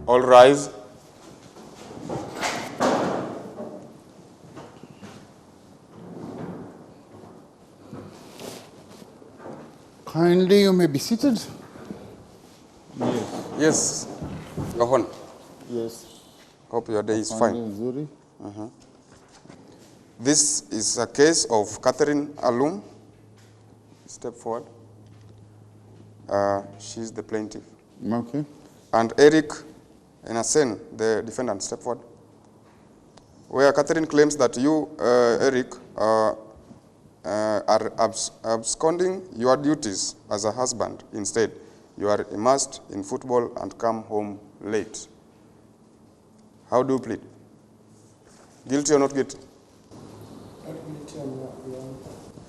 All rise. Kindly, you may be seated. Yes. Go on. Yes. Hope your day is fine. Nzuri. This is a case of Catherine Alum. Step forward. She's the plaintiff. Okay. And Eric Enasen, the defendant. Step forward. Where Catherine claims that you, Eric, are absconding your duties as a husband. Instead, you are immersed in football and come home late. How do you plead? Guilty or not guilty?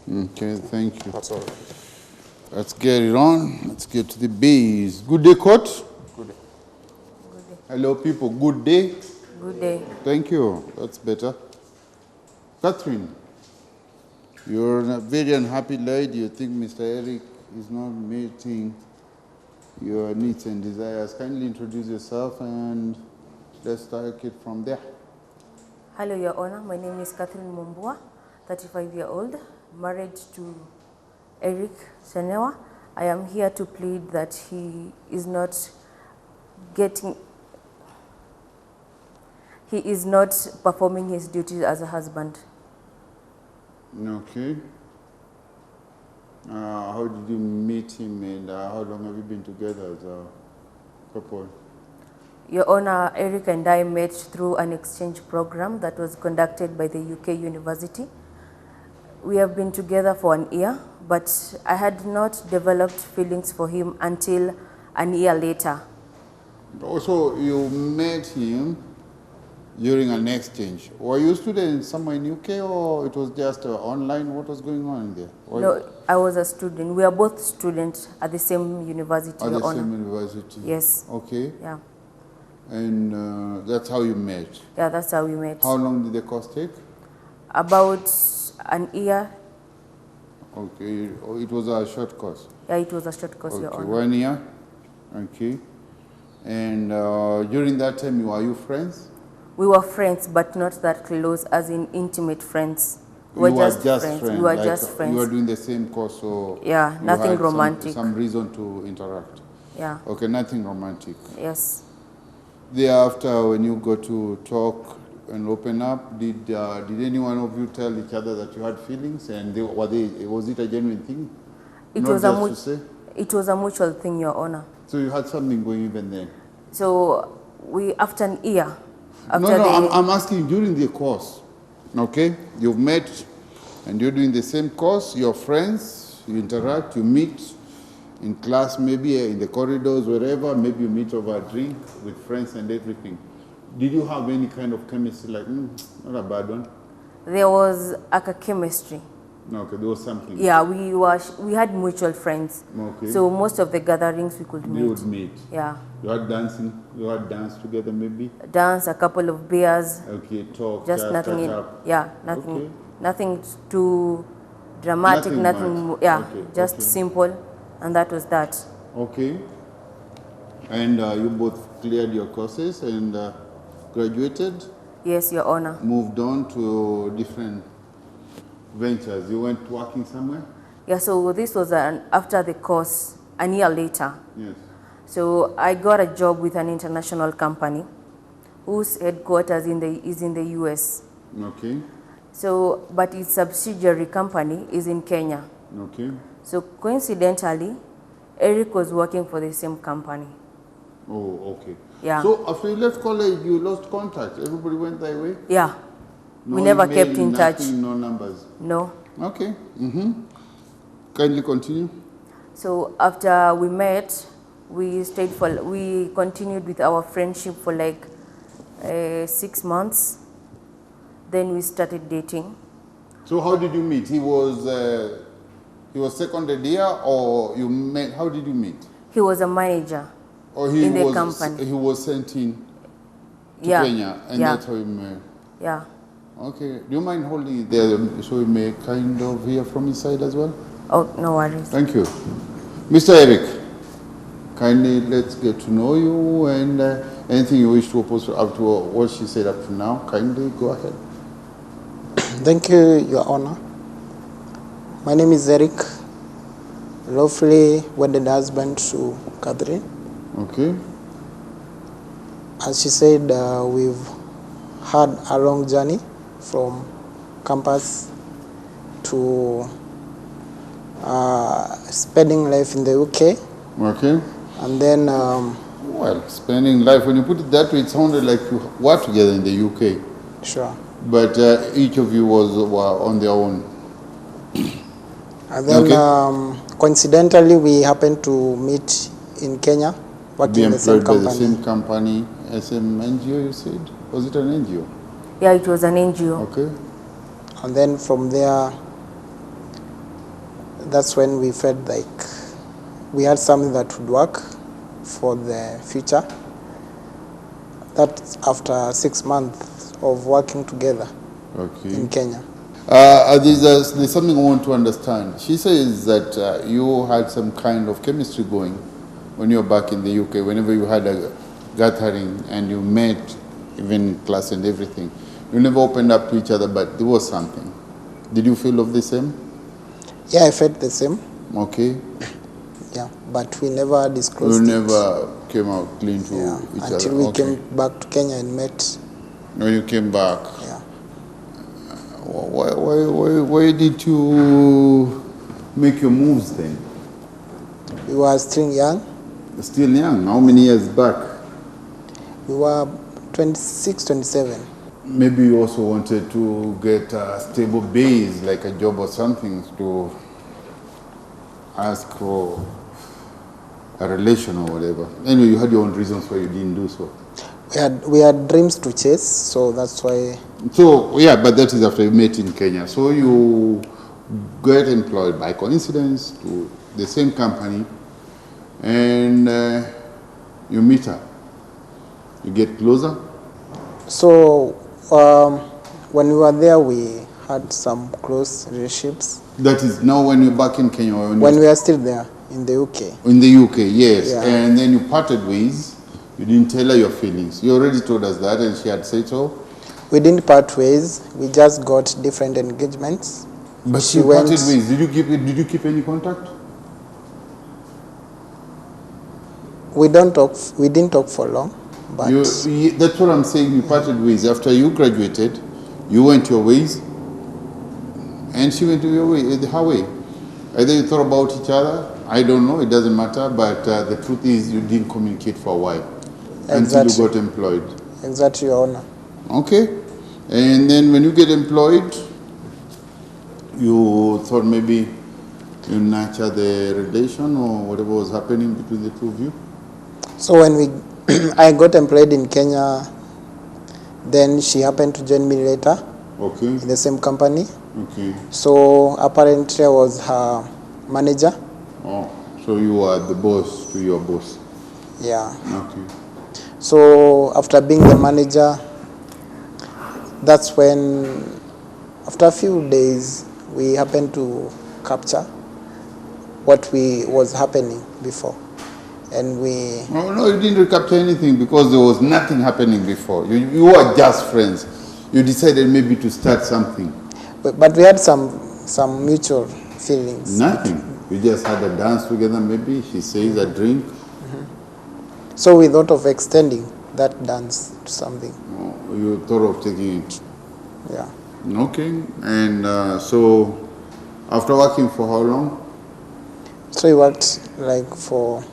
Okay, thank you. That's all. Let's get it on. Let's get to the base. Good day, court. Good. Hello, people. Good day. Good day. Thank you. That's better. Catherine, you're a very unhappy lady. You think Mr. Eric is not meeting your needs and desires. Kindly introduce yourself and let's take it from there. Hello, Your Honor. My name is Catherine Mumbua, 35-year-old, married to Eric Senewa. I am here to plead that he is not performing his duties as a husband. Okay. How did you meet him and how long have you been together as a couple? Your Honor, Eric and I met through an exchange program that was conducted by the UK University. We have been together for an year, but I had not developed feelings for him until an year later. Also, you met him during an exchange. Were you a student somewhere in UK or it was just online? What was going on there? No, I was a student. We are both students at the same university, At Your the Honor. same university? Yes. Okay. Yeah. And that's how you met? Yeah, that's how we met. How long did the course take? About an year. Okay. Oh, it was a short course? Yeah, it was a short course, Your Okay, Honor. 1 year? Okay. And during that time, were you friends? We were friends, but not that close, as in intimate friends. You were just friends. We were like just friends. You were doing the same course, so Yeah, you nothing had romantic. Some reason to interact. Yeah. Okay, nothing romantic. Yes. Thereafter, when you got to talk and open up, did any one of you tell each other that you had feelings, and was it a genuine thing? It Not was just to say? It was a mutual thing, Your Honor. So you had something going even then? So after an year, I'm asking during the course. Okay, you've met, and you're doing the same course. You're friends. You interact. You meet in class, maybe in the corridors, wherever. Maybe you meet over a drink with friends and everything. Did you have any kind of chemistry? Like, not a bad one. There was a chemistry. No, okay, there was something. Yeah, we had mutual friends. Okay. So most of the gatherings we could meet. You would meet. Yeah. You had dancing. You had dance together, maybe. Dance, a couple of beers. Okay, talk. Just chat, nothing. catch up. Yeah, nothing. Okay. Nothing too dramatic. Nothing much. Yeah, Okay, just okay. simple, and that was that. Okay. And you both cleared your courses and graduated? Yes, Your Honor. Moved on to different ventures. You went working somewhere? Yeah, so this was after the course, a year later. Yes. So I got a job with an international company whose headquarters is in the US. Okay. So, but its subsidiary company is in Kenya. Okay. So coincidentally, Eric was working for the same company. Oh, okay. Yeah. So after you left college, you lost contact. Everybody went their way? Yeah. No We never email, kept in touch. nothing, no numbers? No. Okay. Kindly continue. So after we met, we continued with our friendship for like 6 months. Then we started dating. So how did you meet? He was seconded here, or you met? How did you meet? He was a manager Or in the company. He was sent in to Yeah. Kenya, and Yeah. that's how you met. Yeah. Okay. Do you mind holding it there so we may kind of hear from his side as well? Oh, no worries. Thank you. Mr. Eric, kindly let's get to know you. And Anything you wish to oppose up to what she said up to now? Kindly go ahead. Thank you, Your Honor. My name is Eric, lawfully wedded husband to Catherine. Okay. As she said, we've had a long journey from campus to spending life in the UK. Okay. And then, Well, spending life, when you put it that way, it sounded like you were together in the UK. sure. But each of you were on their own. And then, Okay. Coincidentally, we happened to meet in Kenya, working Be in the same employed by the company. same company, SM NGO, you said? Was it an NGO? Yeah, it was an NGO. Okay. And then from there, that's when we felt like we had something that would work for the future. That's after 6 months of working together Okay. in Kenya. There's something I want to understand. She says that you had some kind of chemistry going when you were back in the UK, whenever you had a gathering and you met, even in class and everything. You never opened up to each other, but there was something. Did you feel of the same? Yeah, I felt the same. Okay. Yeah, but we never You disclosed it. never came out clean to Yeah, each other? until we Okay. came back to Kenya and met. When you came back, Yeah. why did you make your moves then? We were still young. Still young. How many years back? We were 26, 27. Maybe you also wanted to get a stable base, like a job or something, to ask for a relation or whatever. Anyway, you had your own reasons why you didn't do so. We had dreams to chase, so that's why. So, yeah, but that is after you met in Kenya. So you get employed by coincidence to the same company and you meet her. You get closer. So when we were there, we had some close relationships. That is now when you're back in Kenya. Or When we are still there in the UK. in the UK, yes. Yeah. And then you parted ways. You didn't tell her your feelings. You already told us that, and she had said so. We didn't part ways. We just got different engagements. But She you went- parted ways. Did you keep any contact? We didn't talk for long, but That's what I'm saying. You parted ways after you graduated. You went your ways, and she went her way. Either you thought about each other. I don't know. It doesn't matter. But the truth is, you didn't communicate for a while until Exactly. you got employed. exactly, Your Honor. Okay. And then when you get employed, you thought maybe you nurture the relation or whatever was happening between the two of you? So when I got employed in Kenya, then she happened to join me later Okay. in the same company. Okay. So apparently I was her manager. Oh, so you are the boss to your boss. Yeah. Okay. So after being the manager, that's when, after a few days, we happened to capture what was happening before. And we, Oh, no, you didn't recapture anything because there was nothing happening before. You were just friends. You decided maybe to start something. but we had some mutual feelings. Nothing. You just had a dance together maybe. She says a drink. So we thought of extending that dance to something. Oh, you thought of taking it. Yeah. Okay. And so after working for how long? So we worked like for,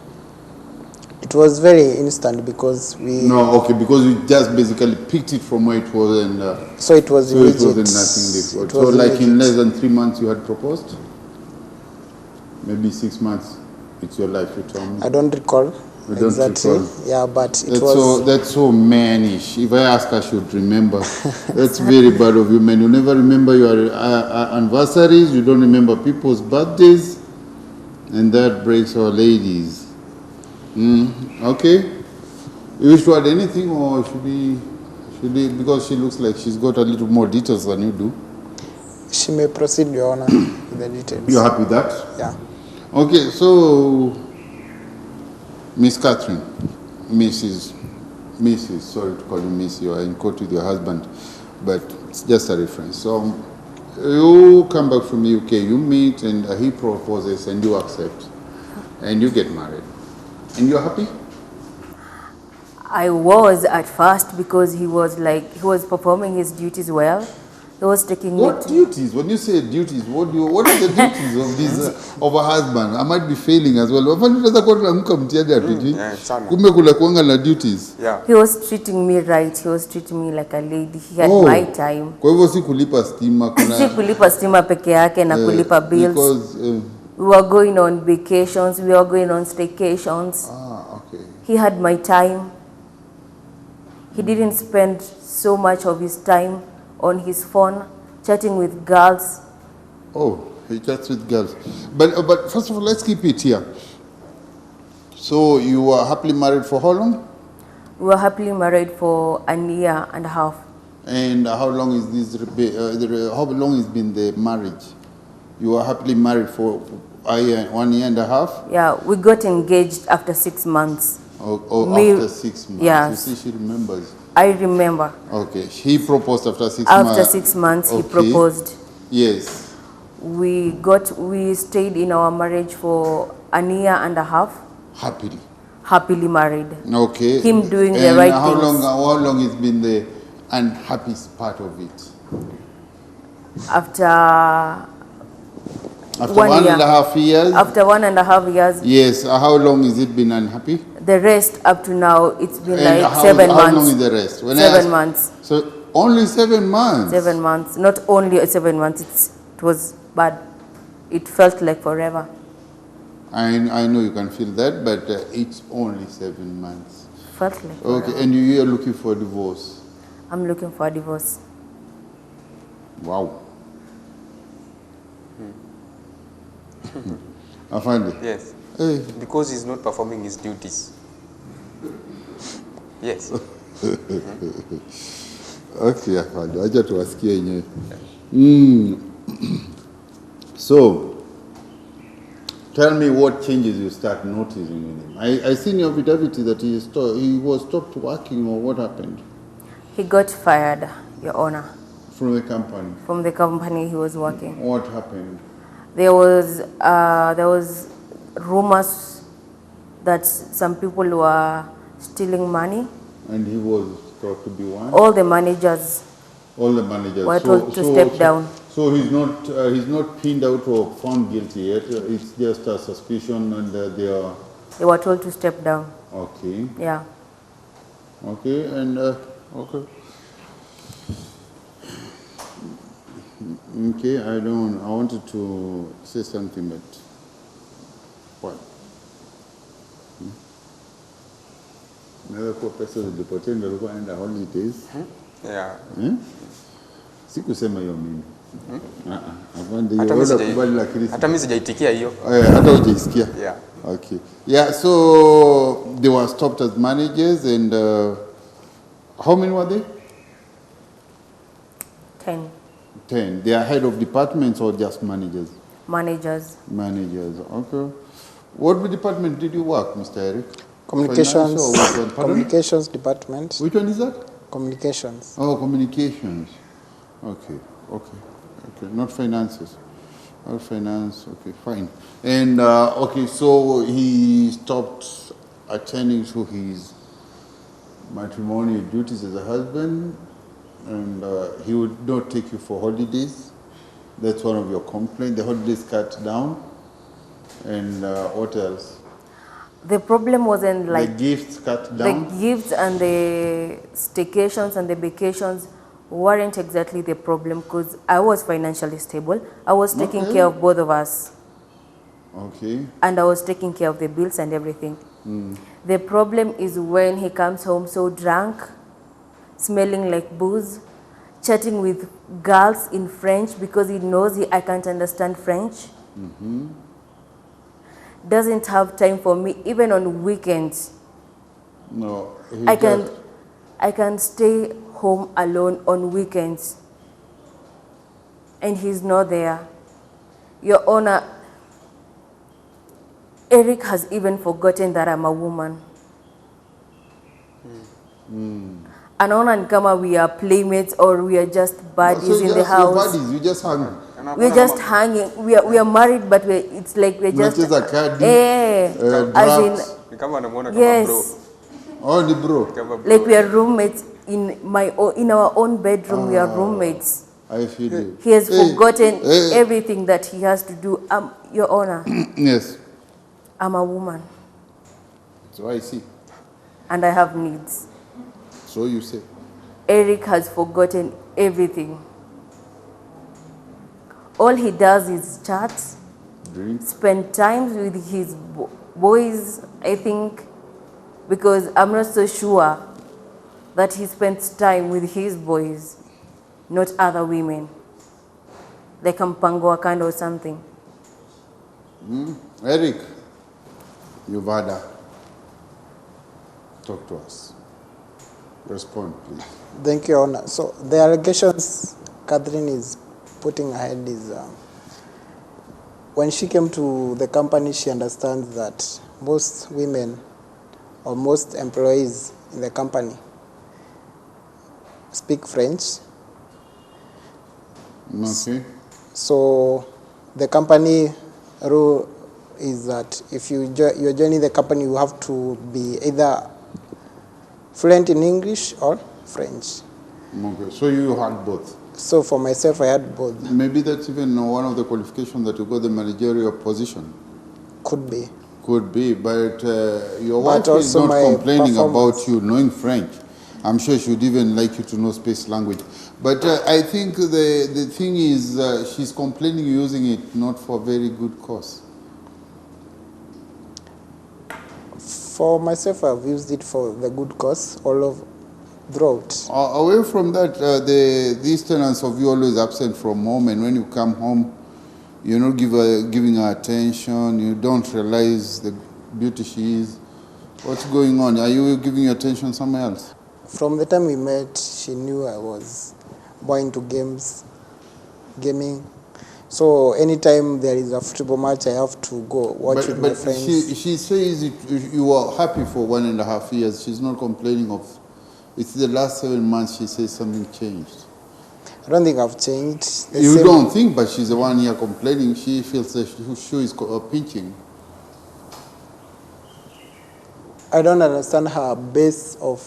it was very instant because we, No, okay, because you just basically picked it from where it was and so it was so it immediate. wasn't nothing difficult. It So was like in immediate. less than 3 months you had proposed? Maybe 6 months. It's your life, you tell me. I don't recall You don't exactly. recall. Yeah, but it That's was. that's so mannish. If I ask, I should remember. That's very bad of you, man. You never remember your anniversaries. You don't remember people's birthdays, and that breaks our ladies. Okay. You wish to add anything, or should we? Because she looks like she's got a little more details than you do. She may proceed, Your Honor, with the details. You're happy with that? Yeah. Okay. So, Miss Catherine, Mrs. Mrs. Sorry to call you Miss. You are in court with your husband, but it's just a reference. So you come back from the UK, you meet, and he proposes, and you accept, and you get married, and you're happy. I was at first because he was performing his duties well. He was taking me What duties? When you say duties, what are the duties of this of a husband? I might be failing as well. sana. Kumbe kula kuanga na duties. Yeah. He was treating me right. He was treating me like a lady. He had my time. Kwa hivyo si kulipa stima kuna Si kulipa stima peke yake na kulipa bills. because We were going on vacations. We were going on staycations. okay. He had my time. He didn't spend so much of his time on his phone, chatting with girls. Oh, he chats with girls. But first of all, let's keep it here. So you were happily married for how long? We were happily married for a year and a half. And how long is this? How long has been the marriage? You were happily married for 1 year and a half. Yeah, we got engaged after 6 months. After 6 months. Yes. You see, she remembers. I remember. Okay, he proposed after 6 months. After 6 months, he Okay. proposed. Yes. We stayed in our marriage for a year and a half, happily married. Okay. Him doing the And right how things. how long has been the unhappiest part of it? After After 1 one year. and a half years? After 1.5 years, Yes. How long has it been unhappy? the rest up to now, it's been And like how, 7 how months. long is the rest? When I 7 asked- months. So only 7 months? 7 months. Not only 7 months, it was bad. It felt like forever. I know you can feel that, but it's only 7 months. Felt like forever. Okay, and you are looking for a divorce? I'm looking for a divorce. Wow. Afande? Yes. Hey. Because he's not performing his duties. Yes. Okay, afande. Acha tuwasikie yenyewe. So, tell me what changes you start noticing in him. I seen your affidavit that he was stopped working, or what happened? He got fired, Your Honor, From the company. from the company he was working. What happened? There was rumors that some people were stealing money. And he was thought to be one? All the managers All the managers were told to step down. So he's not pinned out or found guilty yet. It's just a suspicion, and They were told to step down. okay. Yeah. Okay, and okay. Okay, I wanted to say something, but what? Naweza kuwa pesa zilipotea ndio alikuwa anaenda holidays. Yeah. Sikusema hiyo mimi. Afande Hata hiyo mimi wala kubali lakini hata mimi sijaitikia hiyo. hata hujaisikia. Yeah. Okay. Yeah, so they were stopped as managers, and how many were they? 10 10. They are head of departments or just managers? managers. Managers, okay. What department did you work, Mr. Eric? Communications, Financial or which one? Pardon? communications department, Which one is that? communications. Oh, communications. Okay. Not finances. Not finance. Okay, fine. And okay, so he stopped attending to his matrimonial duties as a husband, and he would not take you for holidays. That's one of your complaints. The holidays cut down. And what else? The problem wasn't like the gifts cut the down. gifts and the staycations and the vacations weren't exactly the problem, because I was financially stable. I was taking Okay. care of both of us, Okay. and I was taking care of the bills and everything. The problem is when he comes home so drunk, smelling like booze, chatting with girls in French because he knows I can't understand French. Doesn't have time for me even on weekends. No. he I can stay home alone on weekends, and he's not there. Your Honor, Eric has even forgotten that I'm a woman. Anaona ni kama we are playmates or we are just buddies in the house. Buddies, you just hang. We're just hanging. We are married, but it's like we're just. Unacheza kadi, as in, Ni kama anamuona kama bro. yes, oh, ni bro. Kama bro. like we are roommates in our own bedroom. We are roommates. I feel it. He has forgotten everything that he has to do. Your Honor, Yes. I'm a woman So I see. and I have needs. So you say. Eric has forgotten everything. All he does is chat, Drink. spend time with his boys, I think, because I'm not so sure that he spends time with his boys, not other women, like Mpango wa Kando or something. Eric, you've had her. Talk to us. Respond, please. Thank you, Your Honor. So the allegations Catherine is putting ahead is when she came to the company, she understands that most women or most employees in the company speak French. Okay. So the company rule is that if you're joining the company, you have to be either fluent in English or French. Okay. So you had both. So for myself, I had both. Maybe that's even one of the qualifications that you got the managerial position. Could be. Could be, but your But wife is also not my complaining performance. about you knowing French. I'm sure she would even like you to know space language. But I think the thing is she's complaining using it not for a very good cause. For myself, I've used it for the good cause all of throughout. Away from that, these tenants of you always absent from home, and when you come home, you're not giving her attention, you don't realize the beauty she is. What's going on? Are you giving your attention somewhere else? From the time we met, she knew I was more into gaming. So anytime there is a football match, I have to go watch with my friends. She says you were happy for 1.5 years. She's not complaining of. It's the last 7 months she says something changed. I don't think I've changed. You don't think, but she's the one here complaining. She feels the shoe is pinching. I don't understand her base of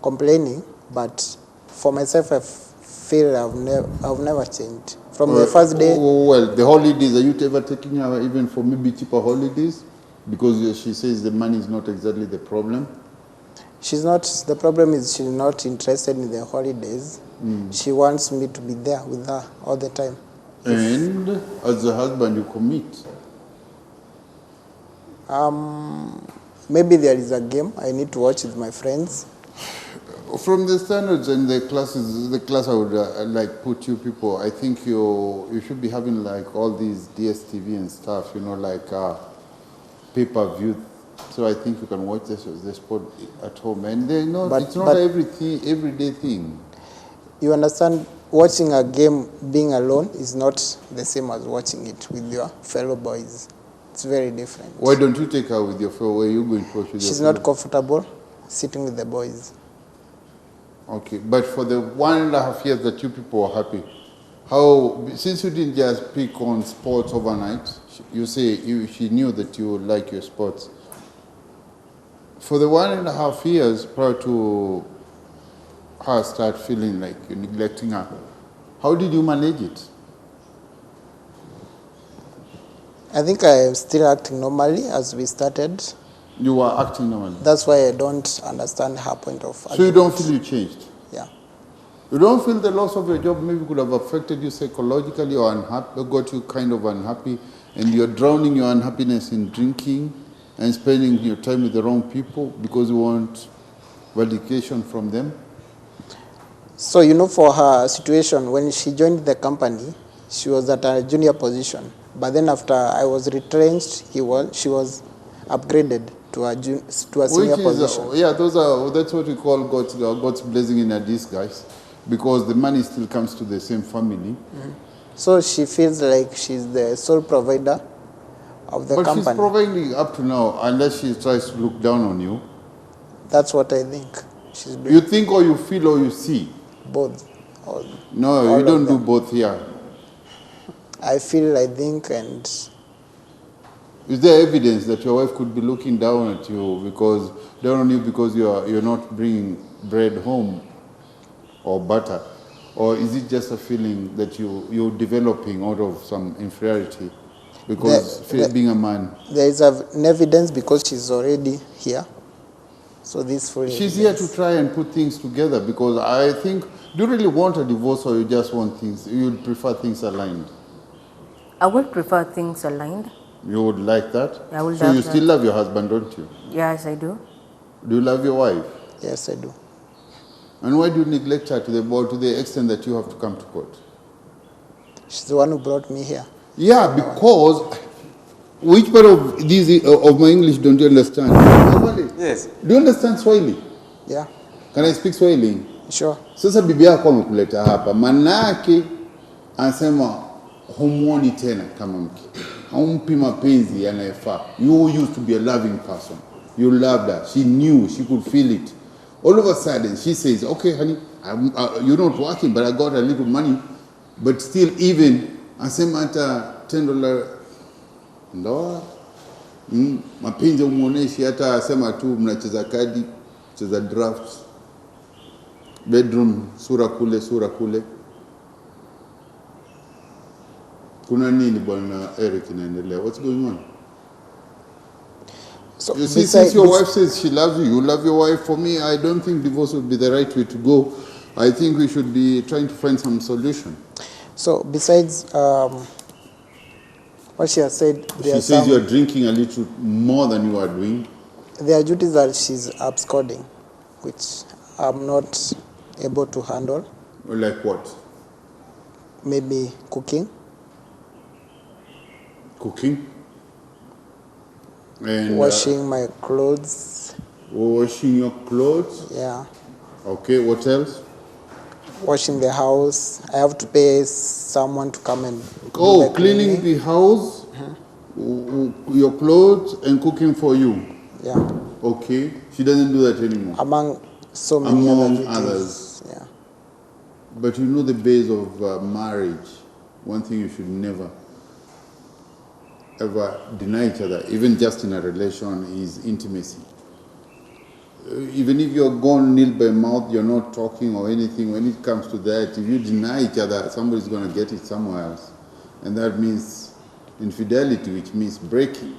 complaining, but for myself, I feel I've never changed. From the first day. Well, the holidays, are you ever taking her even for maybe cheaper holidays? Because she says the money is not exactly the problem. She's not, the problem is she's not interested in the holidays. She wants me to be there with her all the time. And as a husband, you commit. Maybe there is a game I need to watch with my friends. From the standards and the classes, the class I would like put you people, I think you should be having like all these DSTV and stuff, you know, like pay-per-view. So I think you can watch the sport at home, and it's not everyday thing. You understand, watching a game being alone is not the same as watching it with your fellow boys. It's very different. Why don't you take her with your fellow? Where are you going to watch with She's your not comfortable sitting with the boys. Okay, but for the 1.5 years that you people were happy, how, since you didn't just pick on sports overnight, you say she knew that you would like your sports. For the 1.5 years prior to her start feeling like you're neglecting her, how did you manage it? I think I am still acting normally as we started. You were acting normally. That's why I don't understand her point of So you don't feel you changed? Yeah. You don't feel the loss of your job maybe could have affected you psychologically or got you kind of unhappy, and you're drowning your unhappiness in drinking and spending your time with the wrong people because you want validation from them? So, you know, for her situation, when she joined the company, she was at a junior position. But then after I was retrenched, she was upgraded to a senior position. That's what we call God's blessing in a disguise, because the money still comes to the same family. So she feels like she's the sole provider of the company. But she's providing up to now, unless she tries to look down on you. That's what I think. she's You think or you feel or you see? both. All, No, all you don't of do them. both here. I feel, I think, and Is there evidence that your wife could be looking down at you because down on you because you're not bringing bread home or butter, or is it just a feeling that you're developing out of some inferiority because being a man? there is an evidence because she's already here. So this full She's here evidence. to try and put things together because I think, do you really want a divorce or you just want things, you'd prefer things aligned? I would prefer things aligned. You would like that? I would So love you that. still love your husband, don't you? Yes, I do. Do you love your wife? Yes, I do. And why do you neglect her to the extent that you have to come to court? She's the one who brought me here. Yeah, because which part of this of my English don't you understand? Yes. Do you understand Swahili? Yeah, Can I speak Swahili? sure. Sasa bibi yako amekuleta hapa, manake anasema humuoni tena kama mke, haumpi mapenzi yanayofaa. You used to be a loving person. You loved her. She knew. She could feel it. All of a sudden, she says, "Okay, honey, you're not working, but I got a little money." But still, even anasema hata $10 ndoa, mapenzi umuoneshi, hata asema tu mnacheza kadi, cheza drafts, bedroom, sura kule. Kuna nini bwana Eric inaendelea? What's going on? So You see, since your wife says she loves you, you love your wife. For me, I don't think divorce would be the right way to go. I think we should be trying to find some solution. So besides what she has said, She says you are drinking a little more than you are doing. there are duties that she's absconding, which I'm not able to handle. Like what? Maybe cooking. Cooking. And Washing my clothes. washing your clothes. Yeah. Okay, what else? Washing the house. I have to pay someone to come and Oh, do the cleaning the house, your clothes, and cooking for you. Yeah. Okay, she doesn't do that anymore. Among so many Among other duties. others. Yeah. But you know the base of marriage. One thing you should never, ever deny each other, even just in a relation, is intimacy. Even if you're gone nil by mouth, you're not talking or anything, when it comes to that, if you deny each other, somebody's going to get it somewhere else. And that means infidelity, which means breaking.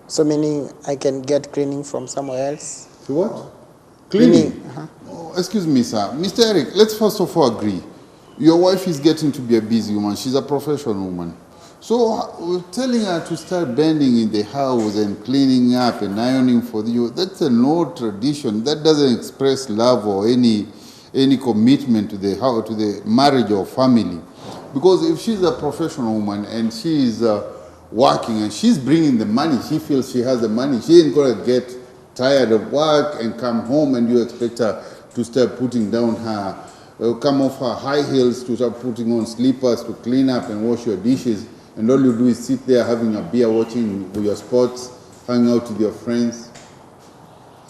So meaning I can get cleaning from somewhere else? So what? Cleaning. Uh-huh. Oh, excuse me, sir. Mr. Eric, let's first of all agree. Your wife is getting to be a busy woman. She's a professional woman. So telling her to start bending in the house and cleaning up and ironing for you, that's an old tradition. That doesn't express love or any commitment to the marriage or family. Because if she's a professional woman and she is working and she's bringing the money, she feels she has the money, she ain't going to get tired of work and come home and you expect her to start putting down her, come off her high heels to start putting on slippers to clean up and wash your dishes. And all you do is sit there having a beer, watching your sports, hang out with your friends.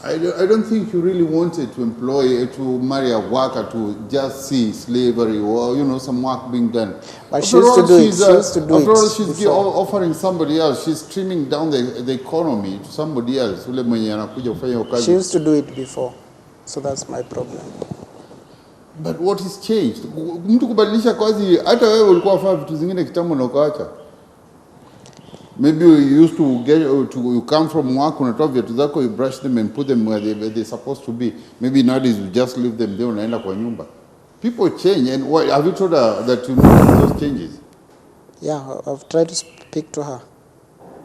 I don't think you really wanted to marry a worker to just see slavery or, some work being done. But she used to do it. She used to do after all, it she's before. offering somebody else. She's trimming down the economy to somebody else. She used to do it before. So that's my problem. But what has changed? Mtu kubadilisha kazi, hata wewe ulikuwa wafanya vitu zingine kitambo na ukaacha. Maybe you used to you come from work, unatoa viatu zako, you brush them and put them where they're supposed to be. Maybe nowadays you just leave them there, unaenda kwa nyumba. People change, and have you told her that you notice those changes? Yeah, I've tried to speak to her.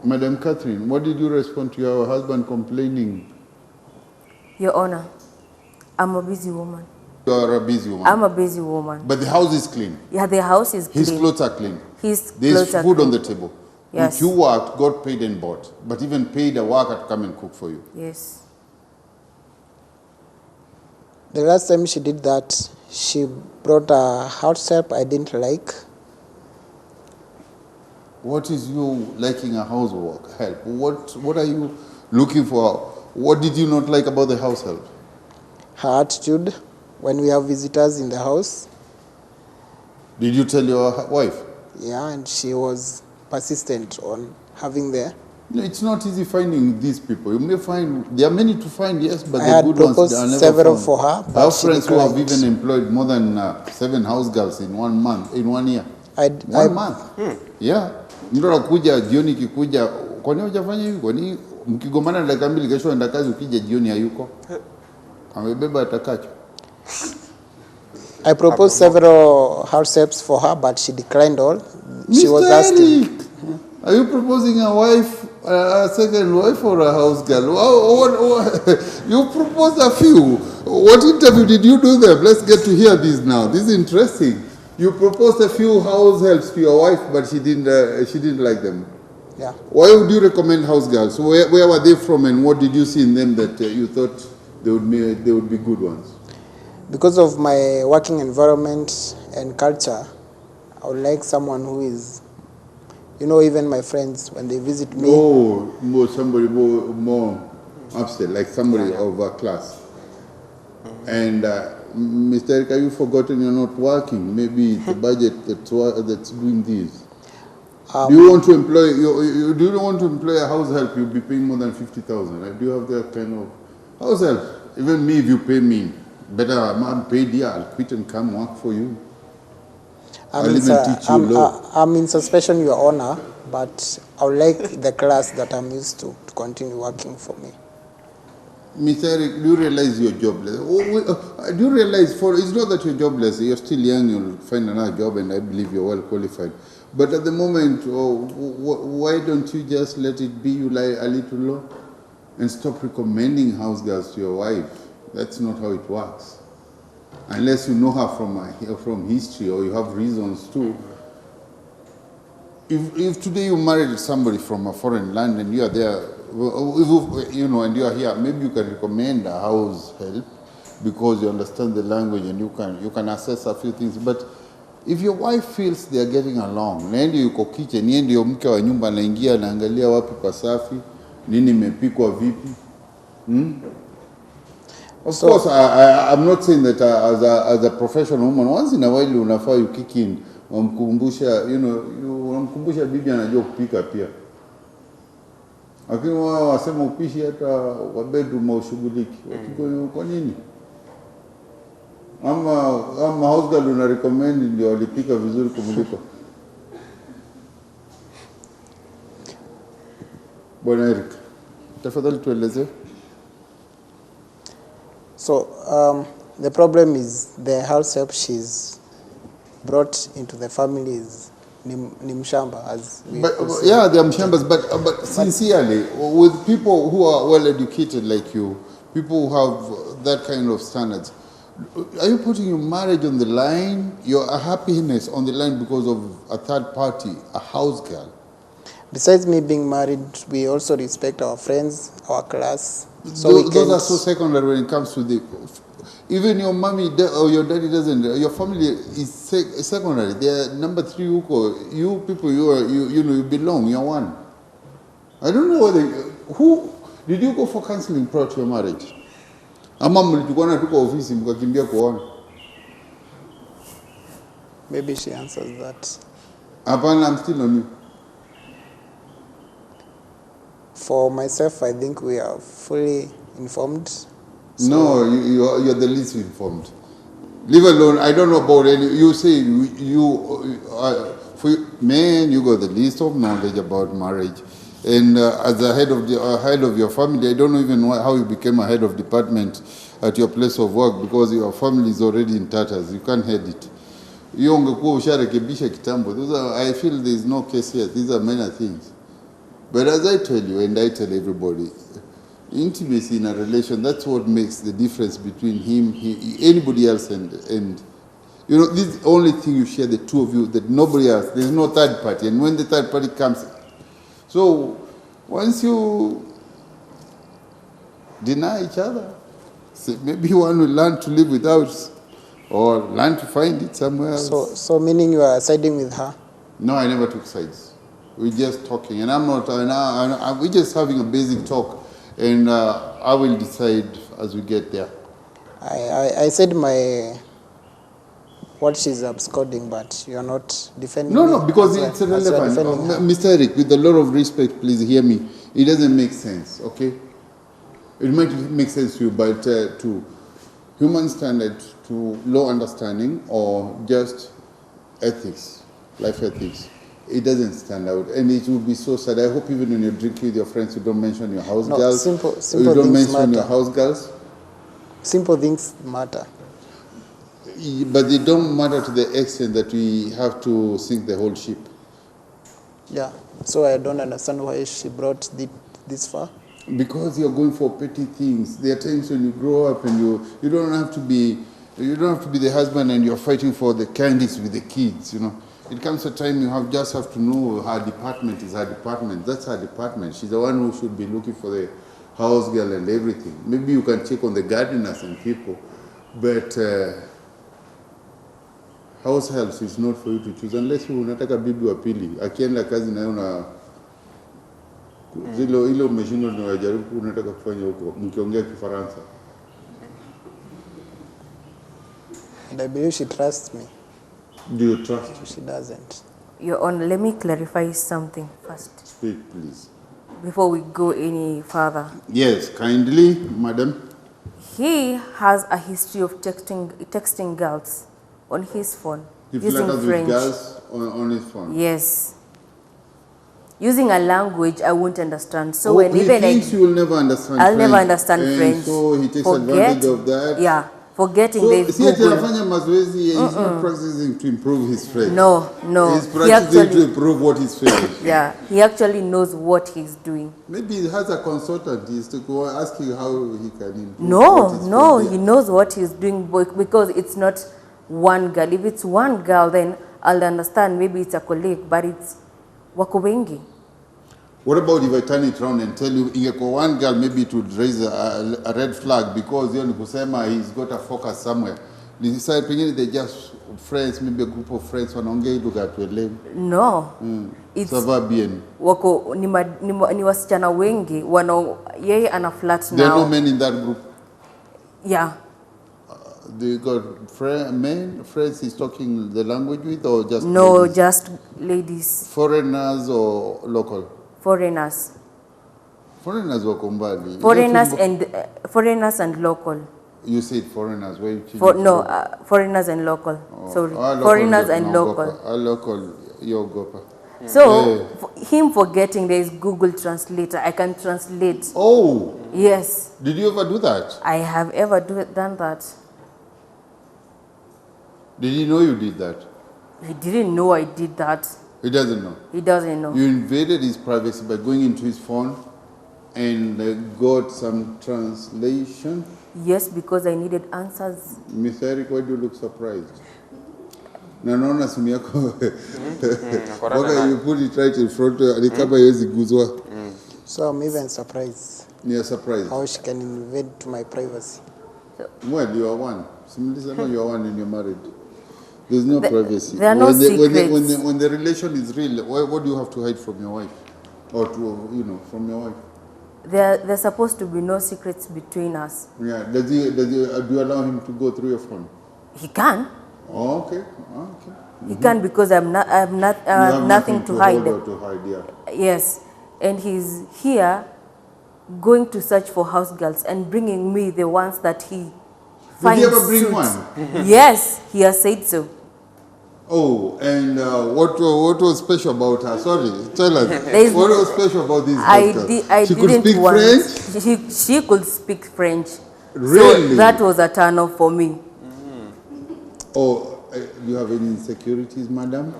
Madam Catherine, what did you respond to your husband complaining? Your Honor, I'm a busy woman. You are a busy woman. I'm a busy woman. But the house is clean. Yeah, the house is clean. His clothes are clean. His There's clothes are food on clean. the table. Yes. Which you worked, got paid and bought. But even paid a worker to come and cook for you. Yes. The last time she did that, she brought a house help I didn't like. What is you liking a housework help? What are you looking for? What did you not like about the house help? her attitude when we have visitors in the house. Did you tell your wife? Yeah, and she was persistent on having there. No, it's not easy finding these people. You may find, there are many to find, yes, but I the had good ones proposed are never several found. for her, but I have she friends who have declined. even employed more than 7 house girls in 1 month, in 1 year. 1 month. Yeah. Mtu anakuja jioni kikuja, kwa nini hujafanya hivi? Kwa nini mkigomana dakika 2 kesho enda kazi ukija jioni hayuko? Amebeba atakacho. I proposed several house helps for her, but she declined all. She was asking. Are you proposing a wife, a second wife, or a house girl? You proposed a few. What interview did you do there? Let's get to hear this now. This is interesting. You proposed a few house helps to your wife, but she didn't like them. Yeah. Why would you recommend house girls? Where were they from, and what did you see in them that you thought they would be good ones? Because of my working environment and culture, I would like someone who is, even my friends, when they visit me. Somebody more upstate, like somebody of a class. And Mr. Eric, have you forgotten you're not working? Maybe it's the budget that's doing this. Do you want to employ? Do you want to employ a house help? You'll be paying more than 50,000. Right? Do you have that kind of house help? Even me, if you pay me better, I'm paid here. I'll quit and come work for you. I'll even teach you law. I'm in suspension, Your Honor, but I would like the class that I'm used to continue working for me. Mr. Eric, do you realize you're jobless? Do you realize it's not that you're jobless, you're still young, you'll find another job, and I believe you're well qualified. But at the moment, why don't you just let it be, you lie a little low, and stop recommending house girls to your wife? That's not how it works. Unless you know her from history, or you have reasons to. If today you married somebody from a foreign land and you are there, and you are here, maybe you can recommend a house help because you understand the language and you can assess a few things. But if your wife feels they are getting along, na ndio yuko kitchen, ni ndio mke wa nyumba anaingia anaangalia wapi pasafi, nini imepikwa vipi. Of course, I'm not saying that as a professional woman, once in a while unafaa you kick in, unamkumbusha bibi anajua kupika pia. Lakini wao wasema upishi hata wa bedroom ushughuliki. Kwa nini? Ama house girl una recommend ndio walipika vizuri kumuliko. Bwana Eric, tafadhali tueleze. So the problem is the house help she's brought into the family is ni mshamba, as we yeah, they are mshambas, but sincerely, with people who are well educated like you, people who have that kind of standards, are you putting your marriage on the line, your happiness on the line because of a third party, a house girl? Besides me being married, we also respect our friends, our class. So those are so secondary when it comes to even your mommy or your daddy doesn't. Your family is secondary. They are number 3. You people, you belong. You're one. I don't know who did you go for counseling prior to your marriage? Ama mlikuwa na tuko ofisi mkakimbia kuona. Maybe she answers that. Hapana, I'm still on you. For myself, I think we are fully informed. So no, you're the least informed. Leave alone, I don't know about any. You say for men, you got the least of knowledge about marriage. And as the head of your family, I don't even know how you became a head of department at your place of work because your family is already in tatters. You can't head it. I feel there is no case here. These are minor things. But as I tell you, and I tell everybody, intimacy in a relation, that's what makes the difference between anybody else and this is the only thing you share, the two of you, that nobody else, there's no third party. And when the third party comes, so once you deny each other, maybe one will learn to live without or learn to find it somewhere else. So meaning you are siding with her? No, I never took sides. We're just talking, and we're just having a basic talk, and I will decide as we get there. I said what she's absconding, but you're not defending No, me no, because as it's well, as you're irrelevant. defending her. Mr. Eric, with a lot of respect, please hear me. It doesn't make sense, okay? It might make sense to you, but to human standard, to law understanding, or just ethics, life ethics, it doesn't stand out. And it will be so sad. I hope even when you're drinking with your friends, you don't mention your house No, girls. simple you don't things mention matter. your house girls. Simple things matter. But they don't matter to the extent that we have to sink the whole ship. Yeah. So I don't understand why she brought this far. Because you're going for petty things. There are times when you grow up and you don't have to be the husband and you're fighting for the candies with the kids, you know. It comes a time you just have to know her department is her department. That's her department. She's the one who should be looking for the house girl and everything. Maybe you can check on the gardeners and people, but house helps is not for you to choose unless you unataka bibi wa pili akienda kazi na una ile umeshindwa na wajaribu unataka kufanya huko mkiongea Kifaransa. And I believe she trusts me. Do you trust? She doesn't. Your Honor, let me clarify something first Speak, please. before we go any further. Yes, kindly, madam. He has a history of texting girls on his phone He using flatters with French. girls on his phone. Yes. Using a language I won't understand. So Oh, when he even thinks you will never understand I'll French. never understand And French. so he takes advantage of that. Yeah, forgetting So, there's si ati Google. anafanya mazoezi, he's not practicing to improve his French. No, no. He's He practicing to actually, improve what he's feeling. yeah, he actually knows what he's doing. Maybe he has a consultant. He's to go asking how he can improve. No, what he's no, feeling. he knows what he's doing because it's not one girl. If it's one girl, then I'll understand. Maybe it's a colleague, but it's wako wengi. What about if I turn it around and tell you, ingekuwa one girl, maybe it would raise a red flag because hiyo ni kusema he's got a focus somewhere. Decide pengine they're just friends, maybe a group of friends wanaongea hii lugha tuelewe. No, it's Ça va bien. wako ni wasichana wengi yeye ana flat There are no now. men in that group. Yeah. They got men, friends he's talking the language with, or just No, ladies? just ladies, Foreigners or local? foreigners. Foreigners wako mbali. Foreigners and local. You said foreigners. Where you Foreigners and local. Sorry, Local, foreigners and no, local. Gopa. Local, your Gopa. So him forgetting there is Google Translator. I can translate. Oh, Yes, did you ever do that? I have ever done that. Did he know you did that? He didn't know I did that. He doesn't know. He doesn't know. You invaded his privacy by going into his phone and got some translation. Yes, because I needed answers. Miss Eric, why do you look surprised? Na naona simu yako mpaka you put it right in front ni kama haiwezi guzwa. So I'm even surprised Ni a surprise. how she can invade to my privacy. Well, you are one. Similarly, you are one and you're married. There's no privacy. There are no secrets. When the relation is real, what do you have to hide from your wife? Or from your wife? There's supposed to be no secrets between us. Yeah. Do you allow him to go through your phone? He can. Oh, okay. He can because I have nothing to hide. Hold or to hide, yeah. Yes, and he's here going to search for house girls and bringing me the ones that he finds Did he ever bring suit. one? Yes, he has said so. Oh, and what was special about her? Sorry, tell us. There's- What was special about this I doctor? She could didn't speak want. French? She could speak French. Really? So that was a turn off for me. Oh, do you have any insecurities, madam?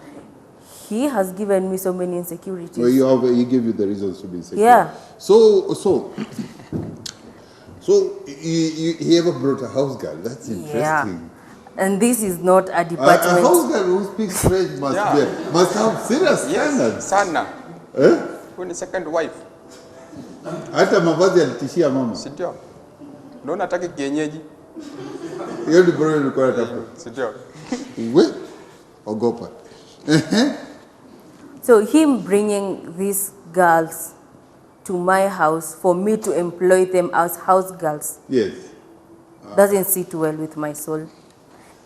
He has given me so many insecurities. Well, he gave you the reasons to be insecure. Yeah. So he ever brought a house girl? That's interesting. Yeah. And this is not a A department. house girl who speaks French must have serious standards. Sana. Eh? Huyu ni second wife, Hata mavazi alitishia mama. si ndio? Unaona hataki kienyeji, Hiyo ni bro ilikuwa natafuta. si ndio? We ogopa. So him bringing these girls to my house for me to employ them as house girls. Yes. Doesn't sit well with my soul.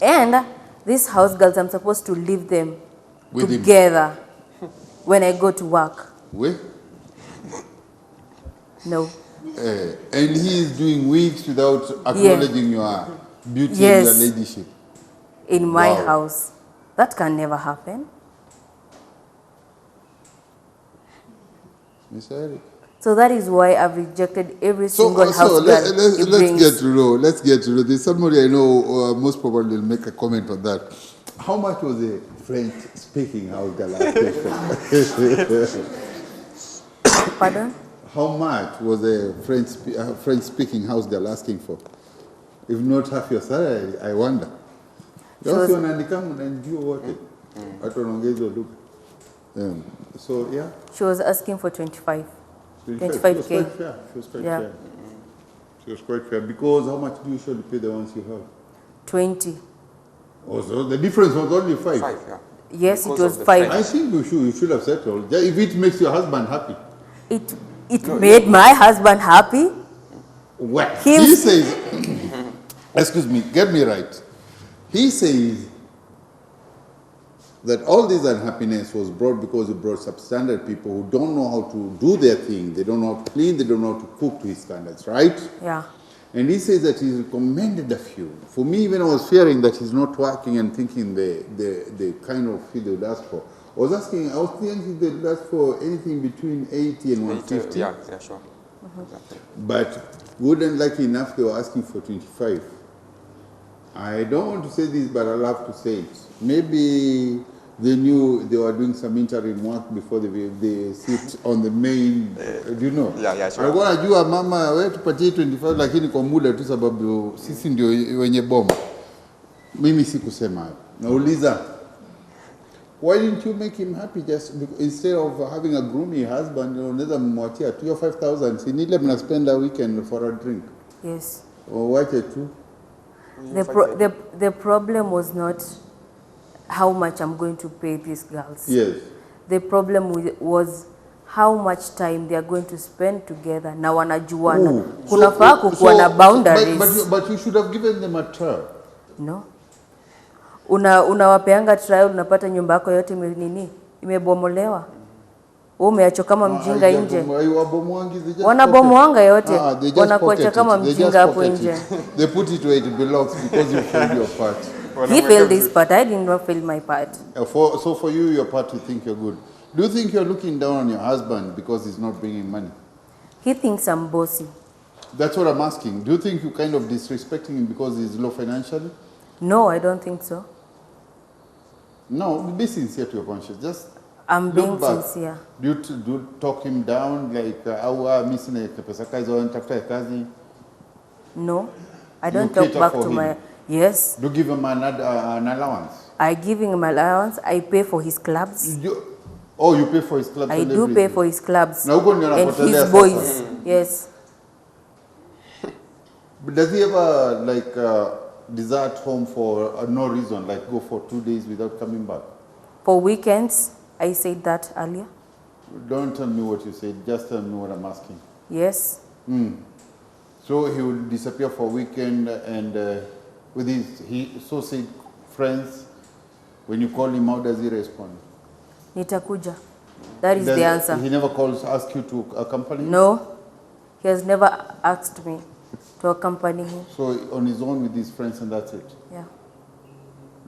And these house girls, I'm supposed to leave them With him. together when I go to work. Wait. No. And he is doing weeks without acknowledging your beauty Yes. and your ladyship. In my Wow. house. That can never happen. Mr. Eric. So that is why I've rejected every So, single house girl let's it brings. get to know. Let's get to know. There's somebody I know most probably will make a comment on that. How much was a French-speaking house girl asking for? Pardon? How much was a French-speaking house girl asking for? If not half your salary, I wonder. was- So, yeah. She was asking for 25. She was 25K. quite fair. She was quite Yeah. fair. She was quite fair. Because how much do you usually pay the ones you have? 20. Also, the difference was only 5. 5, yeah. Yes, Because it was of the 5. I think you should have settled. Yeah, if it makes your husband happy. It made my husband happy. Well, Him- he says, excuse me, get me right. He says that all this unhappiness was brought because he brought substandard people who don't know how to do their thing. They don't know how to clean, they don't know how to cook to his standards, right? Yeah. And he says that he recommended a few. For me, even I was fearing that he's not working and thinking the kind of fee they would ask for. I was thinking they'd ask for anything between 80 and 150. Yeah, sure. Exactly. But wouldn't lucky enough they were asking for 25. I don't want to say this, but I'll have to say it. Maybe they knew they were doing some interim work before they sit on the main, do you know? Yeah, sure. Alikuwa najua mama wewe tupatie 25 lakini kwa muda tu sababu sisi ndio wenye bomba. Mimi sikusema hayo. Nauliza, why didn't you make him happy just instead of having a gloomy husband, unaweza mmwachia tu 5,000 si nile mna spend a weekend for a drink. Yes. Wache tu. The problem was not how much I'm going to pay these girls. Yes. The problem was how much time they are going to spend together na wanajuana. Kunafaa kukuwa na boundaries. But you should have given them a trial. No. Unawapeanga trial, unapata nyumba yako yote imebomolewa. Wewe umeacho kama mjinga nje. Wanabomoanga yote. Wanakuacha kama mjinga hapo nje. They put it where it belongs because you failed your part. He failed his part. I did not fail my part. So for you, your part, you think you're good. Do you think you're looking down on your husband because he's not bringing money? He thinks I'm bossy. That's what I'm asking. Do you think you're kind of disrespecting him because he's low financially? No, I don't think so. No, be sincere to your conscience. Just I'm look being back. sincere. Do you talk him down like missing pesa kazi or tafuta kazi? No, I You don't talk cater back for to him? my. Yes, Do you give him an allowance? I give him allowance. I pay for his clubs. You pay for his clubs I and do everything? pay for his clubs Na huko ndio and anapotelea his sasa. boys. Yes. But does he ever desert home for no reason, like go for 2 days without coming back? For weekends, I said that earlier. Don't tell me what you said, just tell me what I'm asking. Yes. So he will disappear for a weekend and with his said friends, when you call him, how does he respond? Nitakuja. That is the answer. He never asks you to accompany him? No, he has never asked me to accompany him. So on his own with his friends and that's it? Yeah.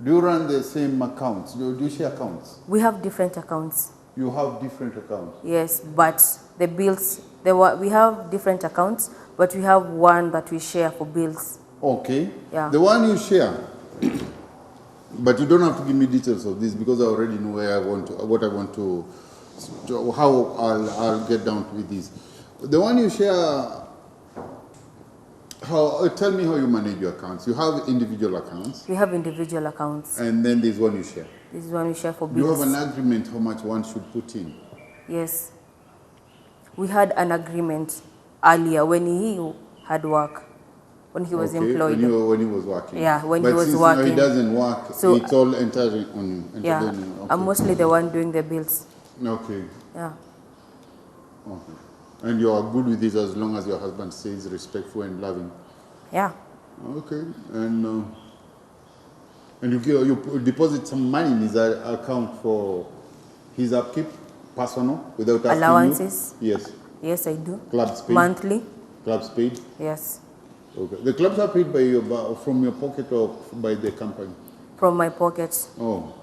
Do you run the same accounts? Do you share accounts? We have different accounts. You have different accounts? Yes, but the bills, we have different accounts, but we have one that we share for bills. Okay. Yeah. The one you share, but you don't have to give me details of this because I already know how I'll get down with this. The one you share, tell me how you manage your accounts. You have individual accounts. We have individual accounts. And then there's one you share. This is one we share for Do you bills. have an agreement how much one should put in? Yes. We had an agreement earlier when he had work, when he was employed. When he was working. Yeah, when but he was since working. Now he doesn't work, So, it's all entirely on you. Yeah, Okay. I'm mostly the one doing the bills. Okay. Yeah. Okay. And you are good with this as long as your husband stays respectful and loving. Yeah. Okay, and you deposit some money in his account for his upkeep, personal, without asking Allowances? you? Yes. Yes, I do. Clubs paid? Monthly? Clubs paid? Yes. Okay. The clubs are paid from your pocket or by the company? From my pocket. Oh.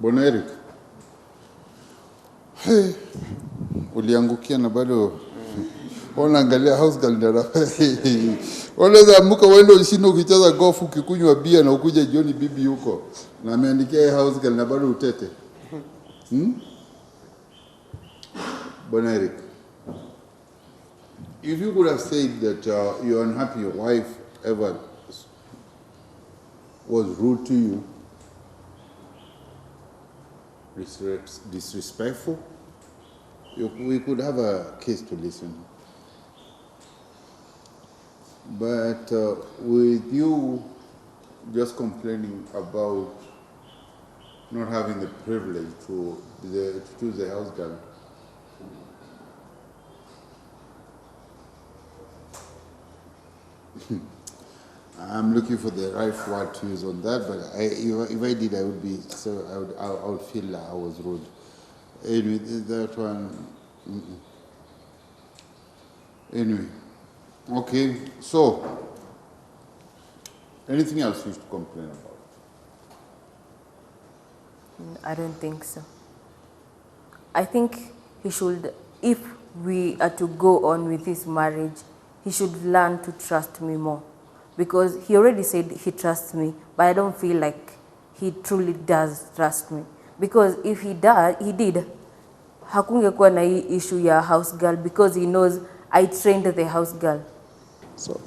Bwana Eric. Hey. Uliangukia na bado unaangalia house girl ndio. Unaweza amuka uende ushinde ukicheza golf ukikunywa bia na ukuje jioni bibi yuko. Na ameandikia house girl na bado utete. Bwana Eric. If you could have said that you're unhappy your wife ever was rude to you, disrespectful, we could have a case to listen. But with you just complaining about not having the privilege to choose a house girl, I'm looking for the right word to use on that, but if I did, I would be I would feel like I was rude. Anyway, that one. Anyway, okay. So, anything else you wish to complain about? I don't think so. I think he should, if we are to go on with this marriage, he should learn to trust me more. Because he already said he trusts me, but I don't feel like he truly does trust me. Because if he did, hakungekuwa na hii issue ya house girl, because he knows I trained the house girl. So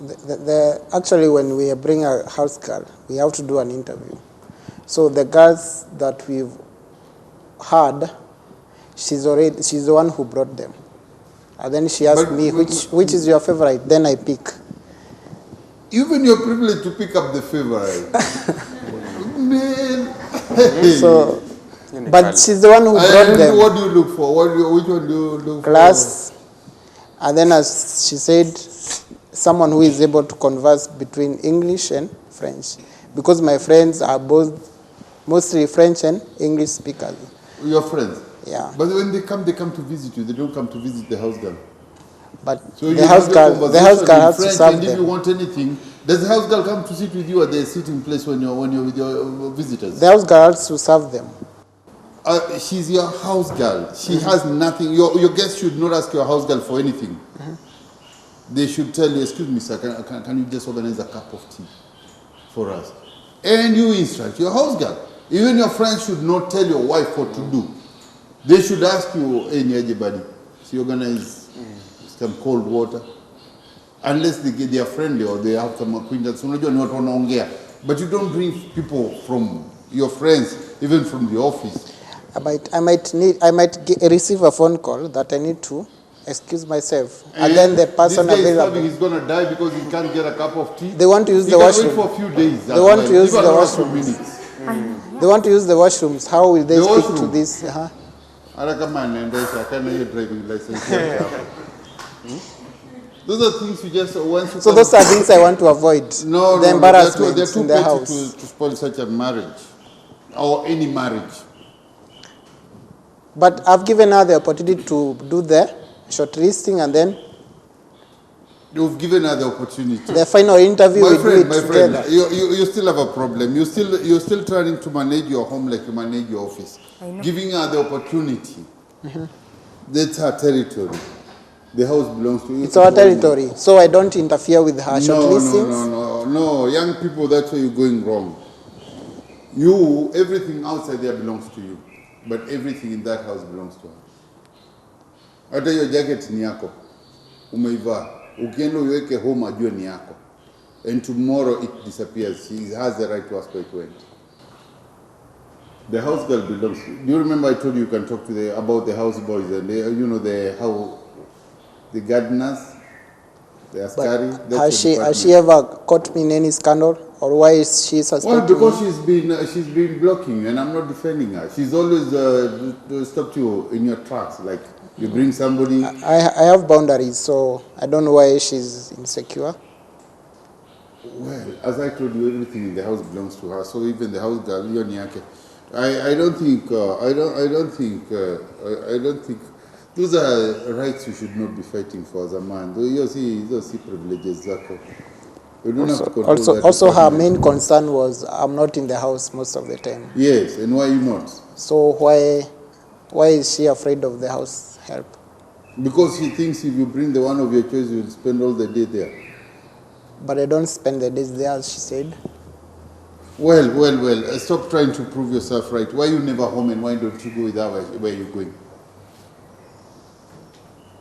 actually when we bring a house girl, we have to do an interview. So the girls that we've had, she's the one who brought them. And then she asked me, which is your favorite? Then I pick. Even you're privileged to pick up the favorite. Man. So, but she's the one who brought them. What do you look for? Which one do you look for? Class. And then as she said, someone who is able to converse between English and French. Because my friends are both mostly French and English speakers. Your friends? Yeah. But when they come to visit you. They don't come to visit the house girl. But so the house girl has to serve and them. if you want anything, does the house girl come to sit with you at the sitting place when you're with your visitors? The house girl has to serve them. She's your house girl. She has nothing. Your guests should not ask your house girl for anything. They should tell you, excuse me, sir, can you just organize a cup of tea for us? And you instruct your house girl. Even your friends should not tell your wife what to do. They should ask you, hey, anybody, she organize some cold water. Unless they are friendly or they have some acquaintance. But you don't bring people from your friends, even from the office. I might receive a phone call that I need to excuse myself. And then the person this guy available. He's going to die because he can't get a cup of tea. They want to use the washroom. He can wait for a few days. They want to use the washroom. They want to use the washrooms. How will they speak to this? I can't driving license. Those are things you just want to. So those are things I want to avoid. No, the embarrassment they're too in the house. To spoil such a marriage or any marriage. But I've given her the opportunity to do the shortlisting and then. You've given her the opportunity. The final interview we do it together. You still have a problem. You're still trying to manage your home like you manage your office. Giving her the opportunity. That's her territory. The house belongs to you. It's our territory, so I don't interfere with her shortlistings. No. Young people, that's where you're going wrong. Everything outside there belongs to you, but everything in that house belongs to her. Hata your jacket ni yako, umeivaa. Ukienda uiweke home ajue ni yako. And tomorrow it disappears. She has the right to ask where it went. The house girl belongs to you. Do you remember I told you can talk to about the house boys and the gardeners, the askari? Has she ever caught me in any scandal? Or why is she Well, suspecting because me? she's been blocking you, and I'm not defending her. She's always stopped you in your tracks. Like you bring somebody. I have boundaries, so I don't know why she's insecure. Well, as I told you, everything in the house belongs to her. So even the house girl, hiyo ni yake. I don't think those are rights you should not be fighting for as a man. Those see privileges zako. You don't have to control that. Also, her main concern was I'm not in the house most of the time. Yes, and why you not? So why is she afraid of the house help? Because she thinks if you bring the one of your choice, you'll spend all the day there. But I don't spend the days there, as she said. Well, stop trying to prove yourself right. Why you never home and why don't you go with her where you're going?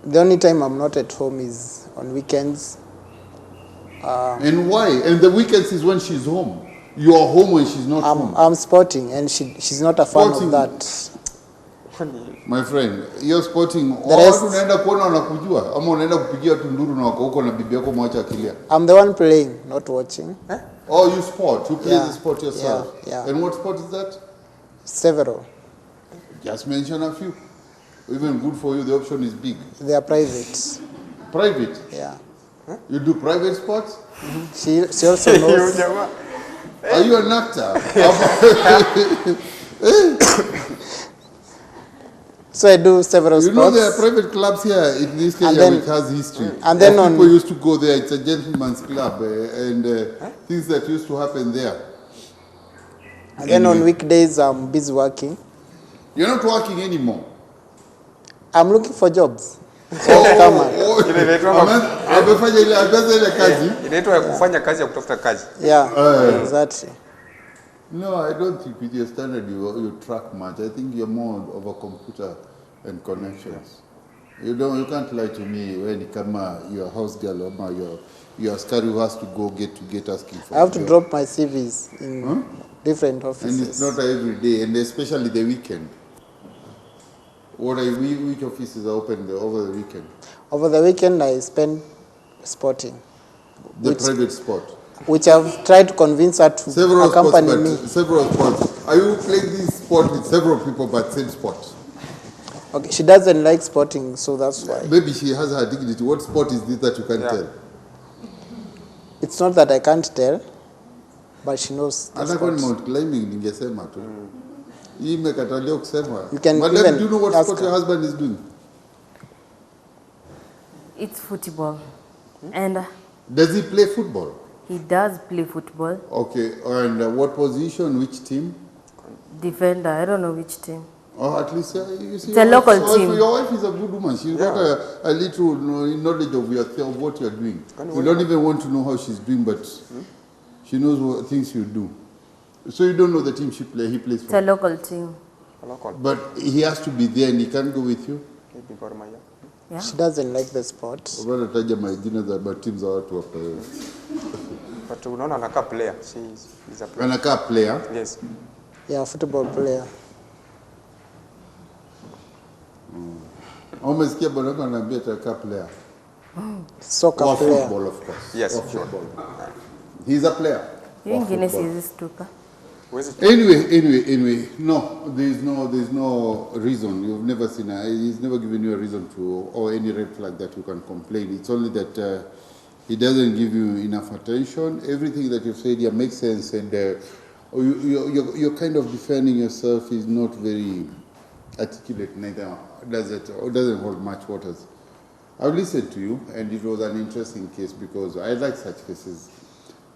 The only time I'm not at home is on weekends. And why? And the weekends is when she's home. You are home when she's not home. I'm sporting, and she's not a fan Sporting. of that. My friend, you're sporting. rest- Watu unaenda kuona wanakujua ama unaenda kupigia tu nduru na wako huko na bibi yako mwacha akilia. I'm the one playing, not watching. Oh, you sport. You play Yeah. the sport yourself. Yeah. And what sport is that? Several. Just mention a few. Even good for you, the option is big. They are private. Private. Yeah. You do private sports? She also knows. Are you an actor? So I do several You sports. know there are private clubs here in this And Kenya then- which has history. and then on- people used to go there. It's a gentleman's club, and things that used to happen there. And then on weekdays, I'm busy working. You're not working anymore. I'm looking for jobs. So come on. Ile inaitwa Amefanya ile kazi. inaitwa ya kufanya kazi ya kutafuta kazi. Yeah, exactly. No, I don't think with your standard you track much. I think you're more of a computer and connections. You can't lie to me when you come your house girl or your askari who has to get asking for I have to a job. drop my CVs in different And it's offices. not every day, and especially the weekend. Which offices are open over the weekend? Over the weekend, I spend sporting, The private sport. which I've tried to convince her to Several sports, accompany but me. several sports. Are you playing this sport with several people but same sport? Okay, she doesn't like sporting, so that's why. Maybe she has her dignity. What sport is this that you can't tell? It's not that I can't tell, but she knows the Hata kwa ni sport. Mount climbing ningesema tu. Hii imekatalia kusema. You can Madam, even do you know what ask sport her. your husband is doing? It's football. And Does he play football? he does play football. Okay, and what position, which team? Defender, I don't know which team. Or at least you see, It's a local team. Your wife is a good woman. She's got a little knowledge of what you're doing. You don't even want to know how she's doing, but she knows what things you do. So you don't know the team he plays It's a for. local team. Local. But he has to be there and he can't go with you. Maybe Gor Mahia. Yeah. She doesn't like the sport. Bwana taja majina za matimu za watu hapa. But unaona anakaa player. He's a player. Anakaa player. Yes. Yeah, football player. Umesikia bwana wangu ananiambia atakaa player. Soccer Or player. football, of course. Yes, Or sure. football. He's a player. Hiyo Or ingine football. siwezi stuka. Where's it? Anyway, no, there's no reason. You've never seen he's never given you a reason to, or any red flag that you can complain. It's only that he doesn't give you enough attention. Everything that you've said here makes sense, and you're kind of defending yourself is not very articulate, neither does it, or doesn't hold much waters. I've listened to you, and it was an interesting case because I like such cases.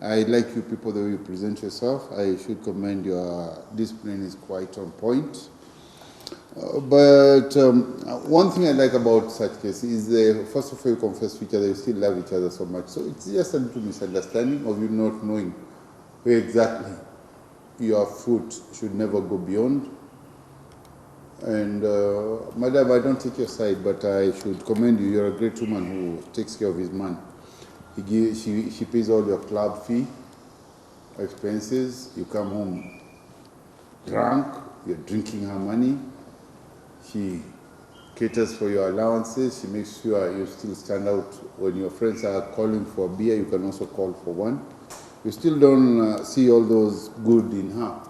I like you people the way you present yourself. I should commend your discipline is quite on point. But one thing I like about such cases is first of all you confess to each other, you still love each other so much. So it's just a little misunderstanding of you not knowing where exactly your foot should never go beyond. And madam, I don't take your side, but I should commend you. You're a great woman who takes care of his man. She pays all your club fee, expenses. You come home drunk, you're drinking her money. She caters for your allowances. She makes sure you still stand out when your friends are calling for a beer. You can also call for one. You still don't see all those good in her.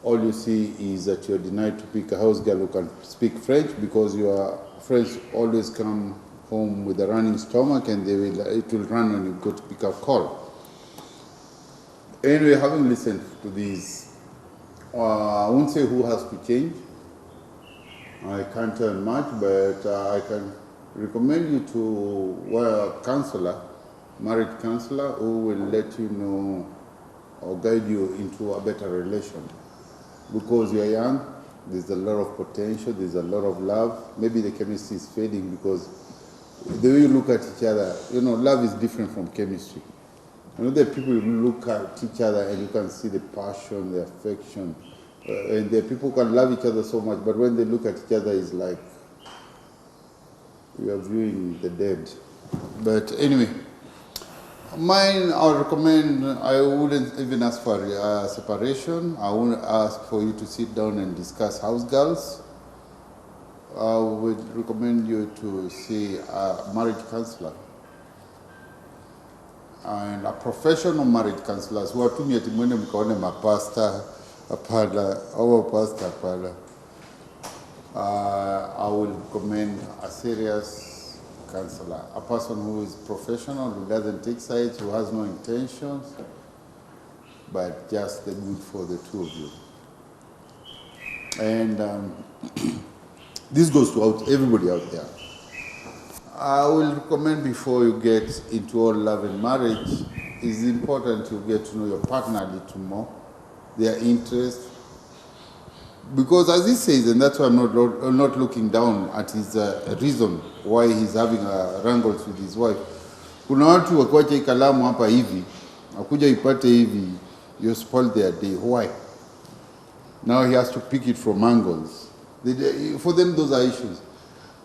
All you see is that you're denied to pick a house girl who can speak French because your friends always come home with a running stomach and it will run when you go to pick up call. Anyway, having listened to these, I won't say who has to change. I can't tell much, but I can recommend you to a counselor, married counselor, who will let you know or guide you into a better relation. Because you're young, there's a lot of potential, there's a lot of love. Maybe the chemistry is fading because the way you look at each other, love is different from chemistry. There are people who look at each other and you can see the passion, the affection. And there are people who can love each other so much, but when they look at each other, it's like we are viewing the dead. But anyway, mine, I recommend, I wouldn't even ask for a separation. I wouldn't ask for you to sit down and discuss house girls. I would recommend you to see a marriage counselor and a professional marriage counselors who are tumia timwene mkaone mapasta apana au pastor apana. I will recommend a serious counselor, a person who is professional, who doesn't take sides, who has no intentions, but just the good for the two of you. And this goes to everybody out there. I will recommend before you get into all love and marriage, it's important to get to know your partner a little more, their interests. Because as he says, and that's why I'm not looking down at his reason why he's having wrangles with his wife. Kuna watu wakuacha kalamu hapa hivi, akuja ipate hivi, you spoil their day. Why? Now he has to pick it from angles. For them, those are issues.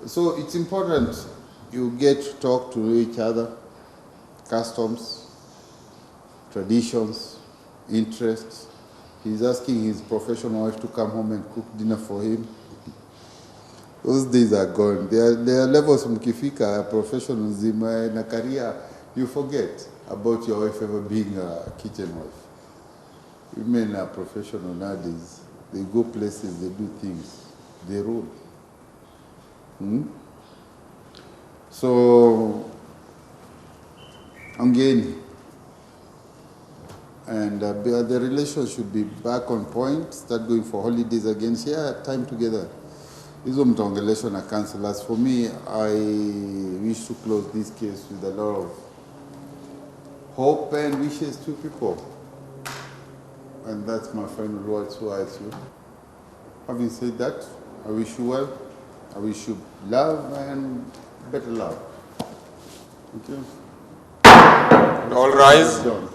So it's important you get to talk to each other, customs, traditions, interests. He's asking his professional wife to come home and cook dinner for him. Those days are gone. There are levels from Kifika, professionalism and a career. You forget about your wife ever being a kitchen wife. Women are professional nowadays. They go places, they do things, they rule. So, again, and the relationship should be back on point, start going for holidays again, share time together. Hizo mtaongeleshwa na counselors. For me, I wish to close this case with a lot of hope and wishes to people. And that's my final words towards you. Having said that, I wish you well. I wish you love and better love. Okay? All rise. Done.